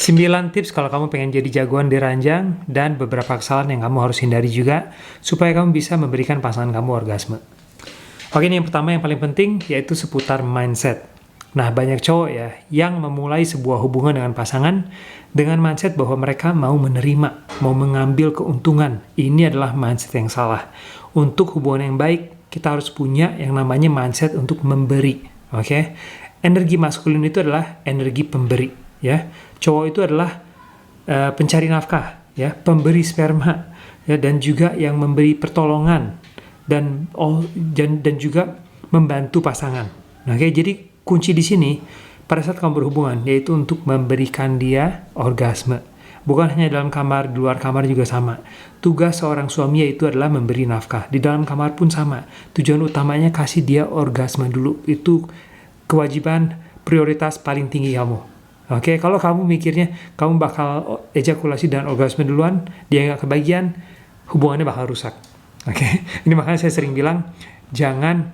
9 tips kalau kamu pengen jadi jagoan di ranjang dan beberapa kesalahan yang kamu harus hindari juga supaya kamu bisa memberikan pasangan kamu orgasme. Oke, ini yang pertama yang paling penting yaitu seputar mindset. Nah, banyak cowok ya yang memulai sebuah hubungan dengan pasangan dengan mindset bahwa mereka mau menerima, mau mengambil keuntungan. Ini adalah mindset yang salah. Untuk hubungan yang baik, kita harus punya yang namanya mindset untuk memberi. Oke? Energi maskulin itu adalah energi pemberi, ya. Cowok itu adalah pencari nafkah, ya, pemberi sperma, ya, dan juga yang memberi pertolongan dan juga membantu pasangan. Oke, jadi kunci di sini pada saat kamu berhubungan yaitu untuk memberikan dia orgasme. Bukan hanya dalam kamar, di luar kamar juga sama. Tugas seorang suami yaitu adalah memberi nafkah. Di dalam kamar pun sama. Tujuan utamanya kasih dia orgasme dulu. Itu kewajiban prioritas paling tinggi kamu. Oke, kalau kamu mikirnya kamu bakal ejakulasi dan orgasme duluan, dia nggak kebagian, hubungannya bakal rusak. Oke, ini makanya saya sering bilang, jangan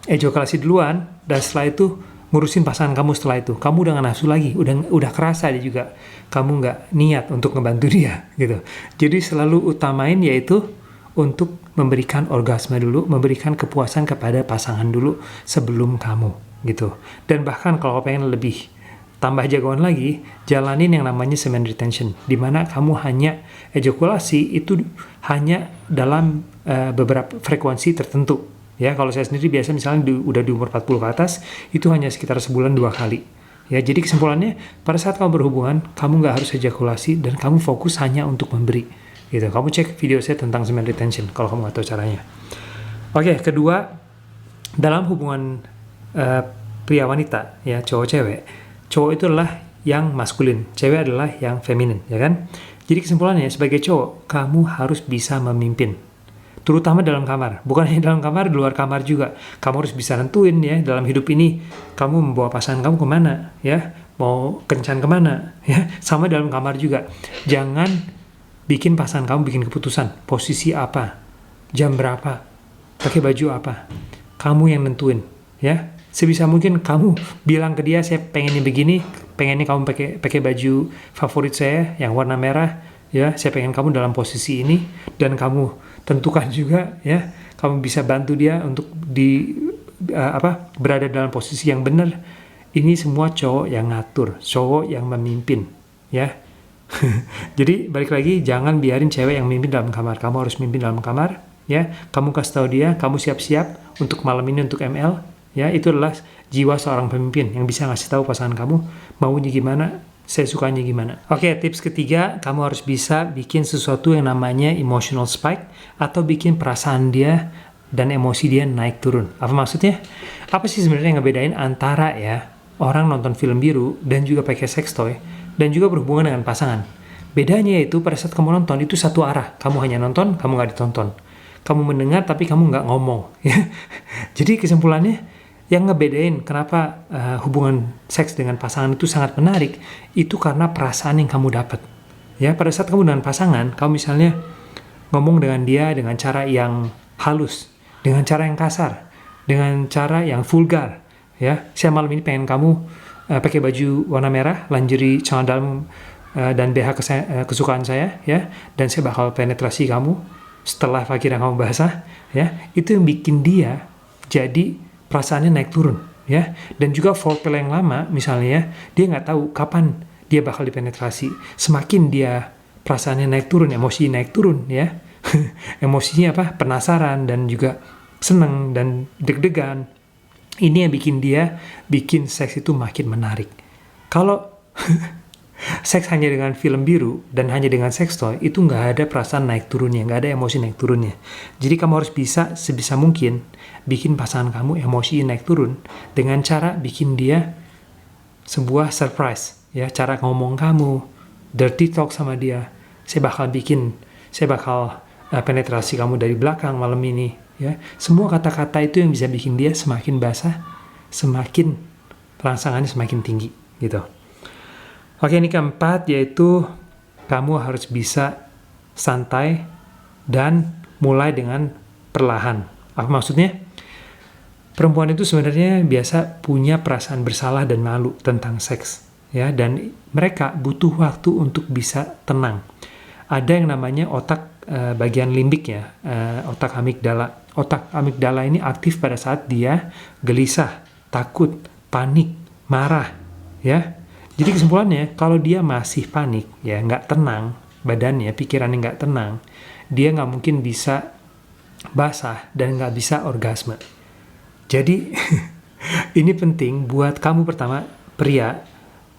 ejakulasi duluan, dan setelah itu ngurusin pasangan kamu setelah itu. Kamu udah nggak nafsu lagi, udah kerasa dia juga. Kamu nggak niat untuk ngebantu dia, gitu. Jadi selalu utamain yaitu untuk memberikan orgasme dulu, memberikan kepuasan kepada pasangan dulu sebelum kamu, gitu. Dan bahkan kalau pengen lebih tambah jagoan lagi, jalanin yang namanya semen retention, di mana kamu hanya ejakulasi itu hanya dalam beberapa frekuensi tertentu. Ya, kalau saya sendiri biasa misalnya udah di umur 40 ke atas, itu hanya sekitar sebulan 2 kali. Ya, jadi kesimpulannya, pada saat kamu berhubungan, kamu nggak harus ejakulasi dan kamu fokus hanya untuk memberi. Gitu. Kamu cek video saya tentang semen retention kalau kamu nggak tahu caranya. Oke, kedua, dalam hubungan pria wanita, ya cowok cewek, cowok itu adalah yang maskulin, cewek adalah yang feminin, ya kan? Jadi kesimpulannya, sebagai cowok, kamu harus bisa memimpin. Terutama dalam kamar. Bukan hanya dalam kamar, di luar kamar juga. Kamu harus bisa nentuin ya, dalam hidup ini, kamu membawa pasangan kamu kemana, ya? Mau kencan kemana, ya? Sama dalam kamar juga. Jangan bikin pasangan kamu bikin keputusan. Posisi apa? Jam berapa? Pakai baju apa? Kamu yang nentuin, ya? Sebisa mungkin kamu bilang ke dia, saya pengennya begini, pengennya kamu pakai baju favorit saya yang warna merah, ya. Saya pengen kamu dalam posisi ini, dan kamu tentukan juga, ya. Kamu bisa bantu dia untuk berada dalam posisi yang benar. Ini semua cowok yang ngatur, cowok yang memimpin, ya. Jadi balik lagi, jangan biarin cewek yang memimpin dalam kamar. Kamu harus memimpin dalam kamar, ya. Kamu kasih tahu dia, kamu siap-siap untuk malam ini untuk ML. Ya, itu adalah jiwa seorang pemimpin yang bisa ngasih tahu pasangan kamu maunya gimana, saya sukanya gimana. Oke, tips ketiga, kamu harus bisa bikin sesuatu yang namanya emotional spike atau bikin perasaan dia dan emosi dia naik turun. Apa maksudnya? Apa sih sebenarnya yang ngebedain antara ya orang nonton film biru dan juga pakai sex toy dan juga berhubungan dengan pasangan? Bedanya yaitu pada saat kamu nonton itu satu arah, kamu hanya nonton, kamu nggak ditonton. Kamu mendengar tapi kamu nggak ngomong. Jadi kesimpulannya, yang ngebedain kenapa hubungan seks dengan pasangan itu sangat menarik, itu karena perasaan yang kamu dapat. Ya, pada saat kamu dengan pasangan, kamu misalnya ngomong dengan dia dengan cara yang halus, dengan cara yang kasar, dengan cara yang vulgar. Ya, saya malam ini pengen kamu pakai baju warna merah, lingerie, celana dalam dan BH kesukaan saya, ya, dan saya bakal penetrasi kamu setelah vagina kamu basah, ya. Itu yang bikin dia jadi perasaannya naik turun, ya. Dan juga foreplay yang lama, misalnya, dia nggak tahu kapan dia bakal dipenetrasi. Semakin dia perasaannya naik turun, emosi naik turun, ya. Emosinya penasaran dan juga seneng dan deg-degan. Ini yang bikin seks itu makin menarik. Kalau seks hanya dengan film biru dan hanya dengan sex toy, itu nggak ada perasaan naik turunnya, nggak ada emosi naik turunnya. Jadi kamu harus bisa sebisa mungkin bikin pasangan kamu emosi naik turun dengan cara bikin dia sebuah surprise, ya. Cara ngomong kamu, dirty talk sama dia. Saya bakal penetrasi kamu dari belakang malam ini, ya. Semua kata-kata itu yang bisa bikin dia semakin basah, semakin rangsangannya semakin tinggi, gitu. Oke, ini keempat, yaitu kamu harus bisa santai dan mulai dengan perlahan. Apa maksudnya? Perempuan itu sebenarnya biasa punya perasaan bersalah dan malu tentang seks. ya, dan mereka butuh waktu untuk bisa tenang. Ada yang namanya otak bagian limbik ya, otak amigdala. Otak amigdala ini aktif pada saat dia gelisah, takut, panik, marah, ya. Jadi kesimpulannya, kalau dia masih panik, ya nggak tenang badannya, pikirannya nggak tenang, dia nggak mungkin bisa basah dan nggak bisa orgasme. Jadi ini penting buat kamu pertama pria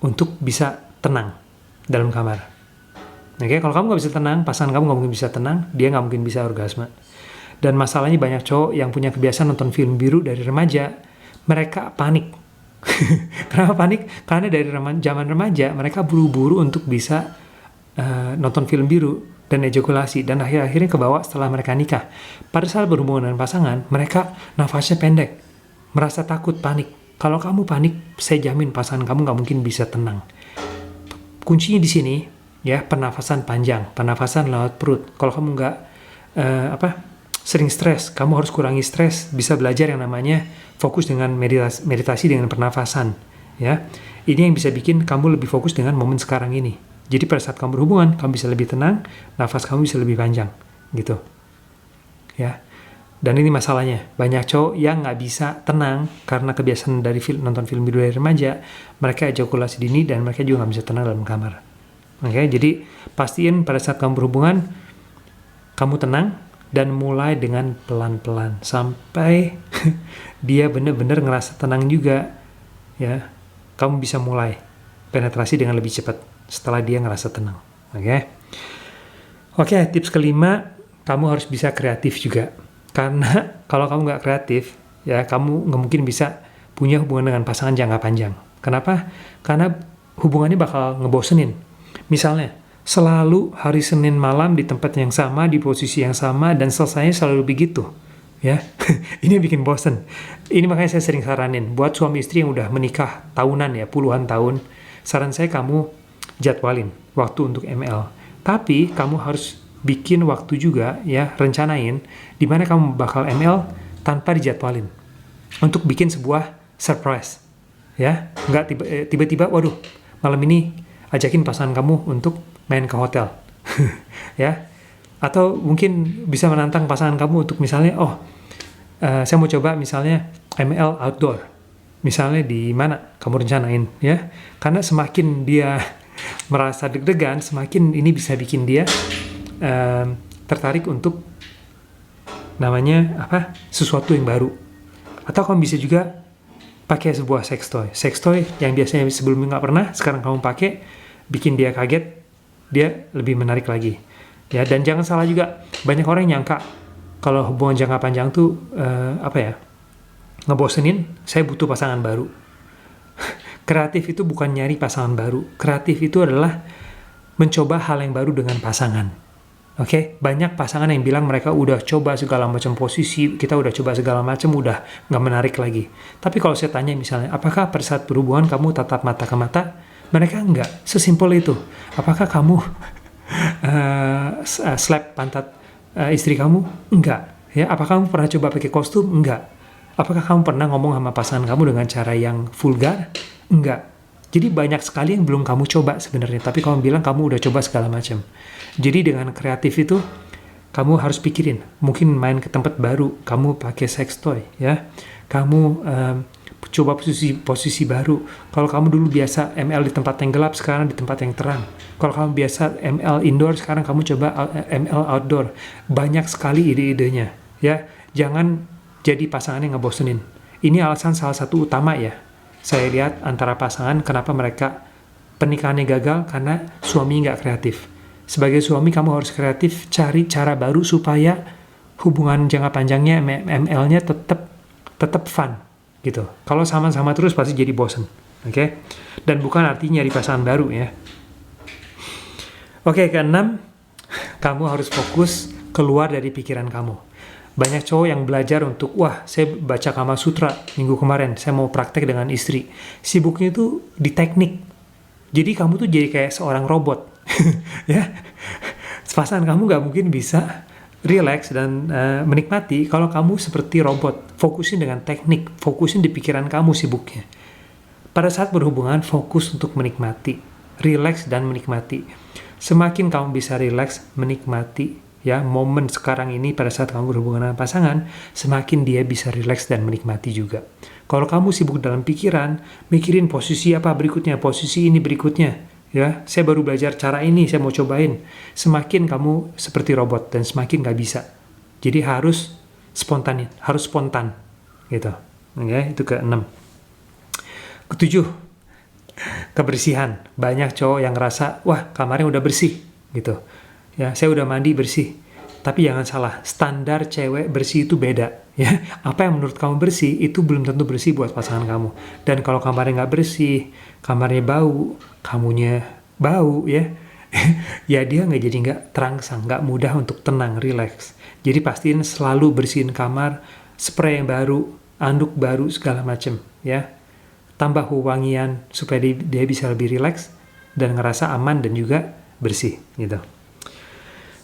untuk bisa tenang dalam kamar. Oke, kalau kamu nggak bisa tenang, pasangan kamu nggak mungkin bisa tenang, dia nggak mungkin bisa orgasme. Dan masalahnya banyak cowok yang punya kebiasaan nonton film biru dari remaja, mereka panik. Kenapa panik? Karena dari zaman remaja mereka buru-buru untuk bisa nonton film biru dan ejakulasi, dan akhir-akhirnya kebawa setelah mereka nikah. Pada saat berhubungan dengan pasangan, mereka nafasnya pendek, merasa takut, panik. Kalau kamu panik, saya jamin pasangan kamu nggak mungkin bisa tenang. Kuncinya di sini, ya, pernafasan panjang, pernafasan lewat perut. Kalau kamu nggak sering stres, kamu harus kurangi stres. Bisa belajar yang namanya fokus dengan meditasi dengan pernafasan. Ya, ini yang bisa bikin kamu lebih fokus dengan momen sekarang ini. Jadi pada saat kamu berhubungan, kamu bisa lebih tenang, nafas kamu bisa lebih panjang, gitu. Ya. Dan ini masalahnya, banyak cowok yang nggak bisa tenang karena kebiasaan dari nonton film biru dari remaja, mereka ejakulasi dini dan mereka juga nggak bisa tenang dalam kamar. Oke, jadi pastiin pada saat kamu berhubungan, kamu tenang dan mulai dengan pelan-pelan sampai dia benar-benar ngerasa tenang juga, ya. Kamu bisa mulai penetrasi dengan lebih cepat setelah dia ngerasa tenang. Oke, tips kelima, kamu harus bisa kreatif juga. Karena kalau kamu nggak kreatif, ya kamu nggak mungkin bisa punya hubungan dengan pasangan jangka panjang. Kenapa? Karena hubungannya bakal ngebosenin. Misalnya, selalu hari Senin malam di tempat yang sama, di posisi yang sama, dan selesainya selalu begitu. Ya, ini bikin bosen. Ini makanya saya sering saranin buat suami istri yang udah menikah tahunan ya, puluhan tahun. Saran saya kamu jadwalin waktu untuk ML. Tapi kamu harus bikin waktu juga, ya, rencanain di mana kamu bakal ML tanpa dijadwalin. Untuk bikin sebuah surprise. Ya, nggak tiba-tiba, waduh, malam ini ajakin pasangan kamu untuk main ke hotel. Ya. Atau mungkin bisa menantang pasangan kamu untuk misalnya, saya mau coba misalnya ML outdoor. Misalnya di mana kamu rencanain, ya. Karena semakin dia merasa deg-degan, semakin ini bisa bikin dia tertarik untuk namanya sesuatu yang baru. Atau kamu bisa juga pakai sebuah sex toy yang biasanya sebelumnya nggak pernah, sekarang kamu pakai, bikin dia kaget, dia lebih menarik lagi. Ya, dan jangan salah juga, banyak orang yang nyangka kalau hubungan jangka panjang tuh ngebosenin, saya butuh pasangan baru. Kreatif itu bukan nyari pasangan baru. Kreatif itu adalah mencoba hal yang baru dengan pasangan. Oke, banyak pasangan yang bilang mereka udah coba segala macam posisi, kita udah coba segala macam, udah nggak menarik lagi. Tapi kalau saya tanya misalnya, apakah pada saat berhubungan kamu tatap mata ke mata? Mereka nggak. Sesimpel itu. Apakah kamu slap pantat istri kamu? Enggak. Ya, apakah kamu pernah coba pakai kostum? Enggak. Apakah kamu pernah ngomong sama pasangan kamu dengan cara yang vulgar? Enggak. Jadi banyak sekali yang belum kamu coba sebenarnya, tapi kamu bilang kamu udah coba segala macam. Jadi dengan kreatif itu, kamu harus pikirin, mungkin main ke tempat baru, kamu pakai sex toy, ya. Kamu coba posisi baru. Kalau kamu dulu biasa ML di tempat yang gelap, sekarang di tempat yang terang. Kalau kamu biasa ML indoor, sekarang kamu coba ML outdoor. Banyak sekali ide-idenya, ya. Jangan jadi pasangan yang ngebosenin. Ini alasan salah satu utama ya. Saya lihat antara pasangan kenapa mereka pernikahannya gagal, karena suami nggak kreatif. Sebagai suami kamu harus kreatif, cari cara baru supaya hubungan jangka panjangnya ML-nya tetap fun gitu. Kalau sama-sama terus pasti jadi bosen. Oke? Dan bukan artinya nyari pasangan baru ya. Oke, keenam, kamu harus fokus keluar dari pikiran kamu. Banyak cowok yang belajar untuk, saya baca Kama Sutra minggu kemarin, saya mau praktek dengan istri. Sibuknya itu di teknik. Jadi kamu tuh jadi kayak seorang robot. Ya, pasangan kamu nggak mungkin bisa relax dan menikmati kalau kamu seperti robot. Fokusin dengan teknik, fokusin di pikiran kamu sibuknya. Pada saat berhubungan, fokus untuk menikmati, relax dan menikmati. Semakin kamu bisa relax, menikmati ya momen sekarang ini pada saat kamu berhubungan dengan pasangan, semakin dia bisa relax dan menikmati juga. Kalau kamu sibuk dalam pikiran, mikirin posisi apa berikutnya, posisi ini berikutnya, ya, saya baru belajar cara ini, saya mau cobain. Semakin kamu seperti robot dan semakin gak bisa. Jadi harus spontan, gitu. Ya, itu ke-6. Ke-7, kebersihan. Banyak cowok yang ngerasa, wah kamarnya udah bersih, gitu. Ya, saya udah mandi bersih. Tapi jangan salah, standar cewek bersih itu beda. Ya, apa yang menurut kamu bersih itu belum tentu bersih buat pasangan kamu. Dan kalau kamarnya nggak bersih, kamarnya bau, kamunya bau, ya, ya dia jadi nggak terangsang, nggak mudah untuk tenang, relax. Jadi pastiin selalu bersihin kamar, spray yang baru, anduk baru segala macem, ya. Tambah wangian supaya dia bisa lebih relax dan ngerasa aman dan juga bersih, gitu.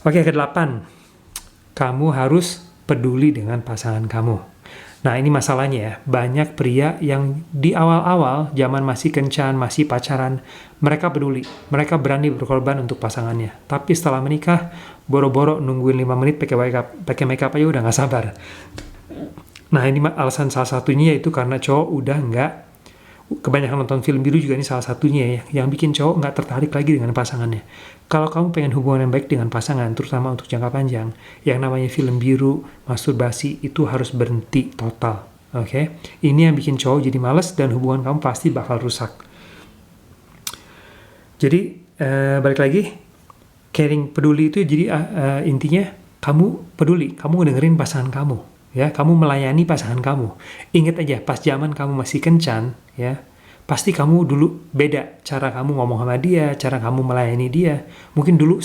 Oke, ke-8. Kamu harus peduli dengan pasangan kamu. Nah, ini masalahnya ya. Banyak pria yang di awal-awal, zaman masih kencan, masih pacaran, mereka peduli. Mereka berani berkorban untuk pasangannya. Tapi setelah menikah, boro-boro nungguin 5 menit pakai makeup aja udah nggak sabar. Nah, ini alasan salah satunya yaitu karena cowok udah nggak, kebanyakan nonton film biru juga ini salah satunya ya, yang bikin cowok nggak tertarik lagi dengan pasangannya. Kalau kamu pengen hubungan yang baik dengan pasangan, terutama untuk jangka panjang, yang namanya film biru, masturbasi, itu harus berhenti total. Oke? Ini yang bikin cowok jadi males dan hubungan kamu pasti bakal rusak. Jadi, balik lagi, caring, peduli itu jadi intinya kamu peduli, kamu dengerin pasangan kamu. Ya, kamu melayani pasangan kamu. Ingat aja, pas zaman kamu masih kencan, ya, pasti kamu dulu beda cara kamu ngomong sama dia, cara kamu melayani dia. Mungkin dulu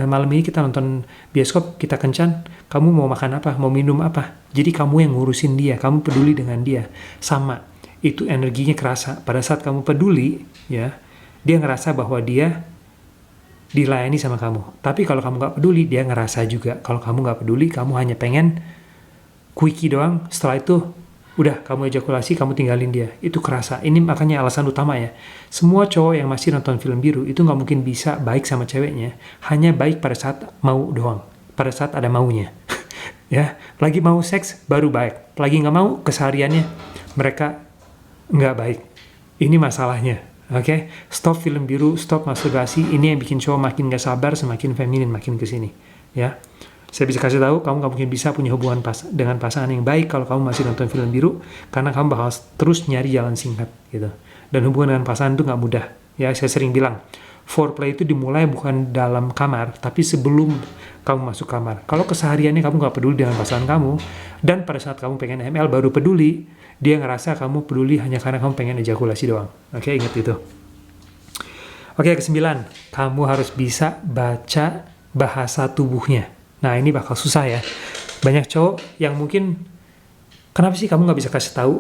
malam ini kita nonton bioskop, kita kencan, kamu mau makan apa, mau minum apa. Jadi kamu yang ngurusin dia, kamu peduli dengan dia. Sama, itu energinya kerasa. Pada saat kamu peduli, ya, dia ngerasa bahwa dia dilayani sama kamu. Tapi kalau kamu nggak peduli, dia ngerasa juga. Kalau kamu nggak peduli, kamu hanya pengen quickie doang, setelah itu udah kamu ejakulasi, kamu tinggalin dia. Itu kerasa. Ini makanya alasan utama ya. Semua cowok yang masih nonton film biru itu nggak mungkin bisa baik sama ceweknya. Hanya baik pada saat mau doang. Pada saat ada maunya. Ya, lagi mau seks baru baik. Lagi nggak mau, kesehariannya mereka nggak baik. Ini masalahnya. Oke? Stop film biru, stop masturbasi. Ini yang bikin cowok makin nggak sabar, semakin feminin makin kesini. Ya. Saya bisa kasih tahu, kamu nggak mungkin bisa punya hubungan dengan pasangan yang baik kalau kamu masih nonton film biru, karena kamu bakal terus nyari jalan singkat, gitu. Dan hubungan dengan pasangan itu nggak mudah. Ya, saya sering bilang, foreplay itu dimulai bukan dalam kamar, tapi sebelum kamu masuk kamar. Kalau kesehariannya kamu nggak peduli dengan pasangan kamu, dan pada saat kamu pengen ML baru peduli, dia ngerasa kamu peduli hanya karena kamu pengen ejakulasi doang. Oke, ingat itu. Oke, ke-9, kamu harus bisa baca bahasa tubuhnya. Nah, ini bakal susah ya. Banyak cowok yang mungkin, kenapa sih kamu nggak bisa kasih tahu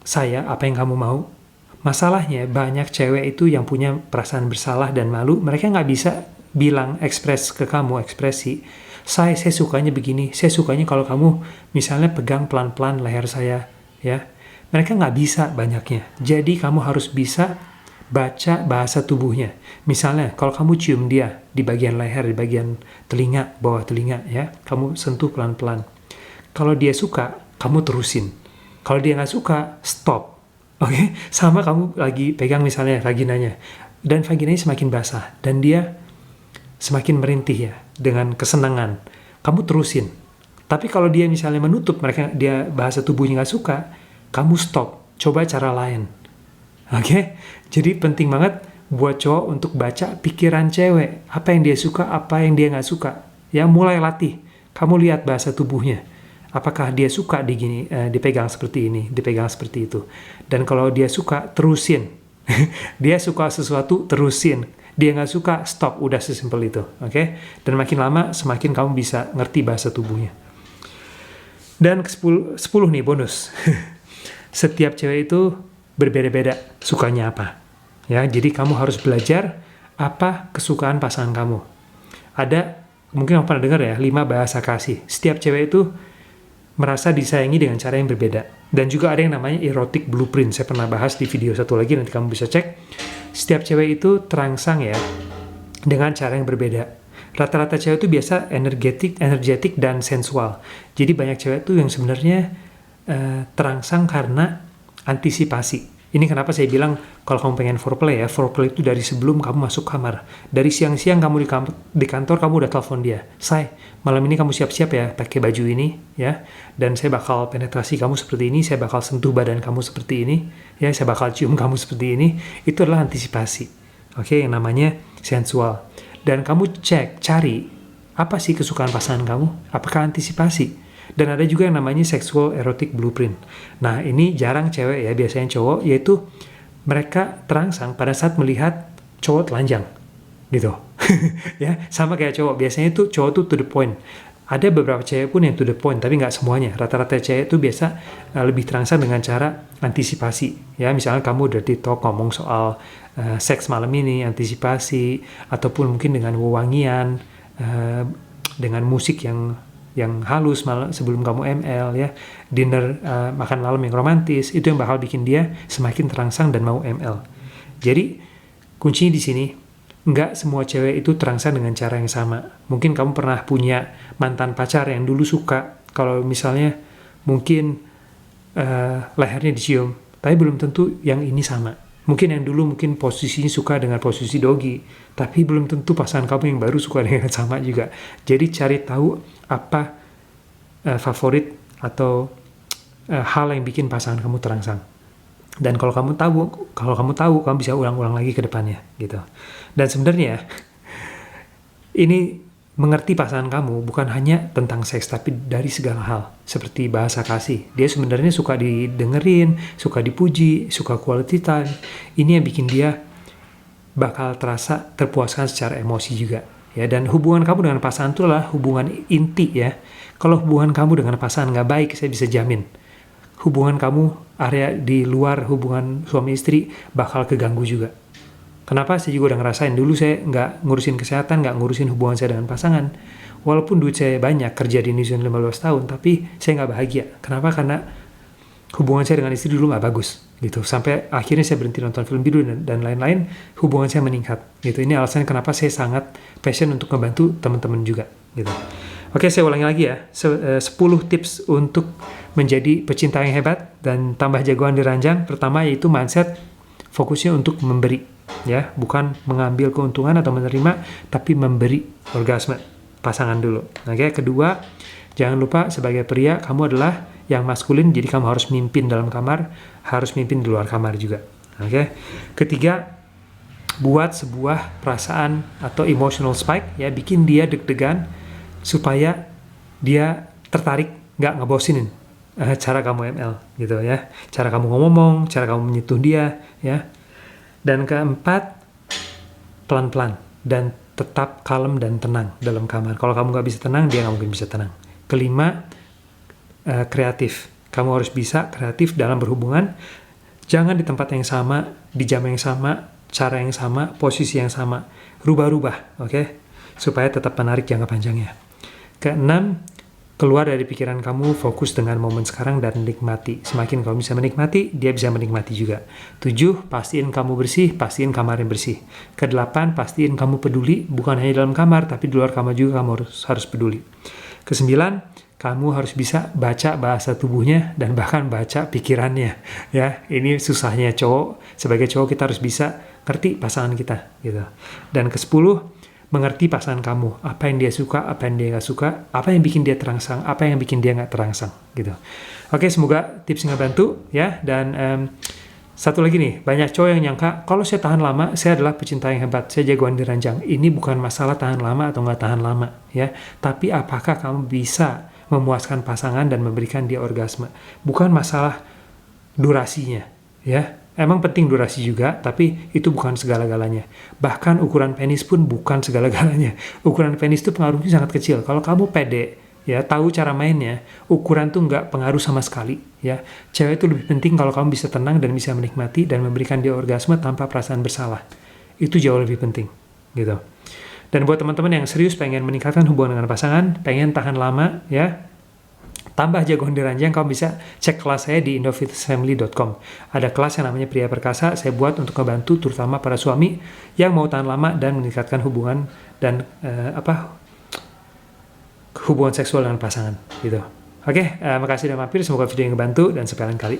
saya apa yang kamu mau? Masalahnya, banyak cewek itu yang punya perasaan bersalah dan malu, mereka nggak bisa bilang, ekspres ke kamu, ekspresi, saya sukanya begini, saya sukanya kalau kamu misalnya pegang pelan-pelan leher saya, ya. Mereka nggak bisa banyaknya. Jadi, kamu harus bisa baca bahasa tubuhnya. Misalnya, kalau kamu cium dia di bagian leher, di bagian telinga, bawah telinga, ya, kamu sentuh pelan-pelan. Kalau dia suka, kamu terusin. Kalau dia nggak suka, stop. Oke? Sama kamu lagi pegang misalnya vaginanya, dan vaginanya semakin basah, dan dia semakin merintih ya, dengan kesenangan. Kamu terusin. Tapi kalau dia misalnya menutup, dia bahasa tubuhnya nggak suka, kamu stop. Coba cara lain. Oke, jadi penting banget buat cowok untuk baca pikiran cewek, apa yang dia suka, apa yang dia nggak suka. Ya, mulai latih. Kamu lihat bahasa tubuhnya. Apakah dia suka dipegang seperti ini, dipegang seperti itu. Dan kalau dia suka, terusin. Dia suka sesuatu, terusin. Dia nggak suka, stop. Udah sesimpel itu. Oke? Dan makin lama, semakin kamu bisa ngerti bahasa tubuhnya. Dan ke-10 nih, bonus. Setiap cewek itu berbeda-beda sukanya apa. Ya, jadi kamu harus belajar apa kesukaan pasangan kamu. Ada, mungkin kamu pernah dengar ya, 5 bahasa kasih. Setiap cewek itu merasa disayangi dengan cara yang berbeda. Dan juga ada yang namanya erotic blueprint. Saya pernah bahas di video satu lagi, nanti kamu bisa cek. Setiap cewek itu terangsang ya dengan cara yang berbeda. Rata-rata cewek itu biasa energetik dan sensual. Jadi banyak cewek itu yang sebenarnya terangsang karena antisipasi. Ini kenapa saya bilang kalau kamu pengen foreplay foreplay itu dari sebelum kamu masuk kamar. Dari siang-siang kamu di kantor, kamu udah telepon dia. Say, malam ini kamu siap-siap ya, pakai baju ini, ya. Dan saya bakal penetrasi kamu seperti ini, saya bakal sentuh badan kamu seperti ini, ya, saya bakal cium kamu seperti ini. Itu adalah antisipasi. Oke, yang namanya sensual. Dan kamu cari, apa sih kesukaan pasangan kamu? Apakah antisipasi? Dan ada juga yang namanya sexual erotic blueprint. Nah, ini jarang cewek ya, biasanya cowok, yaitu mereka terangsang pada saat melihat cowok telanjang, gitu. Ya, sama kayak cowok. Biasanya itu cowok tuh to the point. Ada beberapa cewek pun yang to the point, tapi nggak semuanya. Rata-rata cewek itu biasa lebih terangsang dengan cara antisipasi. Ya, misalnya kamu udah talk ngomong soal seks malam ini, antisipasi, ataupun mungkin dengan wewangian, dengan musik yang halus sebelum kamu ML ya, dinner, makan malam yang romantis, itu yang bakal bikin dia semakin terangsang dan mau ML. Jadi kuncinya di sini, nggak semua cewek itu terangsang dengan cara yang sama. Mungkin kamu pernah punya mantan pacar yang dulu suka kalau misalnya mungkin lehernya dicium, tapi belum tentu yang ini sama. Mungkin yang dulu mungkin posisinya suka dengan posisi dogi, tapi belum tentu pasangan kamu yang baru suka dengan sama juga. Jadi cari tahu apa favorit atau hal yang bikin pasangan kamu terangsang. Dan kalau kamu tahu, kamu bisa ulang-ulang lagi ke depannya gitu. Dan sebenarnya ini mengerti pasangan kamu bukan hanya tentang seks, tapi dari segala hal. Seperti bahasa kasih. Dia sebenarnya suka didengerin, suka dipuji, suka quality time. Ini yang bikin dia bakal terasa terpuaskan secara emosi juga. Ya, dan hubungan kamu dengan pasangan itu adalah hubungan inti ya. Kalau hubungan kamu dengan pasangan nggak baik, saya bisa jamin. Hubungan kamu, area di luar hubungan suami istri, bakal keganggu juga. Kenapa? Saya juga udah ngerasain. Dulu saya nggak ngurusin kesehatan, nggak ngurusin hubungan saya dengan pasangan. Walaupun duit saya banyak, kerja di New Zealand 15 tahun, tapi saya nggak bahagia. Kenapa? Karena hubungan saya dengan istri dulu nggak bagus. Gitu. Sampai akhirnya saya berhenti nonton film biru dan lain-lain, hubungan saya meningkat. Gitu. Ini alasan kenapa saya sangat passion untuk membantu teman-teman juga. Gitu. Oke, saya ulangi lagi ya. 10 tips untuk menjadi pecinta yang hebat dan tambah jagoan di ranjang. Pertama yaitu mindset, fokusnya untuk memberi. Ya, bukan mengambil keuntungan atau menerima, tapi memberi orgasme pasangan dulu. Oke, kedua, jangan lupa sebagai pria kamu adalah yang maskulin, jadi kamu harus mimpin dalam kamar, harus mimpin di luar kamar juga. Oke. Ketiga, buat sebuah perasaan atau emotional spike ya, bikin dia deg-degan supaya dia tertarik, nggak ngebosinin cara kamu ML gitu ya, cara kamu ngomong, cara kamu menyentuh dia ya. Dan keempat, pelan-pelan dan tetap kalem dan tenang dalam kamar. Kalau kamu nggak bisa tenang, dia nggak mungkin bisa tenang. Kelima, kreatif. Kamu harus bisa kreatif dalam berhubungan. Jangan di tempat yang sama, di jam yang sama, cara yang sama, posisi yang sama. Rubah-rubah, oke? Supaya tetap menarik jangka panjangnya. Keenam, keluar dari pikiran kamu, fokus dengan momen sekarang dan nikmati. Semakin kamu bisa menikmati, dia bisa menikmati juga. 7, pastiin kamu bersih, pastiin kamar yang bersih. Ke-8, pastiin kamu peduli, bukan hanya dalam kamar, tapi di luar kamar juga kamu harus peduli. Ke-9, kamu harus bisa baca bahasa tubuhnya dan bahkan baca pikirannya. Ya, ini susahnya cowok. Sebagai cowok kita harus bisa ngerti pasangan kita, gitu. Dan ke-10, mengerti pasangan kamu, apa yang dia suka, apa yang dia nggak suka, apa yang bikin dia terangsang, apa yang bikin dia nggak terangsang, gitu. Oke, semoga tipsnya bantu ya. Dan satu lagi nih, banyak cowok yang nyangka kalau saya tahan lama, saya adalah pecinta yang hebat, saya jagoan di ranjang. Ini bukan masalah tahan lama atau nggak tahan lama ya, tapi apakah kamu bisa memuaskan pasangan dan memberikan dia orgasme. Bukan masalah durasinya ya. Emang penting durasi juga, tapi itu bukan segala-galanya. Bahkan ukuran penis pun bukan segala-galanya. Ukuran penis itu pengaruhnya sangat kecil. Kalau kamu pede, ya tahu cara mainnya, ukuran tuh nggak pengaruh sama sekali. Ya, cewek itu lebih penting kalau kamu bisa tenang dan bisa menikmati dan memberikan dia orgasme tanpa perasaan bersalah. Itu jauh lebih penting, gitu. Dan buat teman-teman yang serius pengen meningkatkan hubungan dengan pasangan, pengen tahan lama, ya, tambah jagoan di ranjang, kamu bisa cek kelas saya di indovitasfamily.com. Ada kelas yang namanya Pria Perkasa, saya buat untuk membantu terutama para suami yang mau tahan lama dan meningkatkan hubungan dan hubungan seksual dengan pasangan gitu. Oke, makasih udah mampir, semoga video yang ngebantu dan sampai lain kali.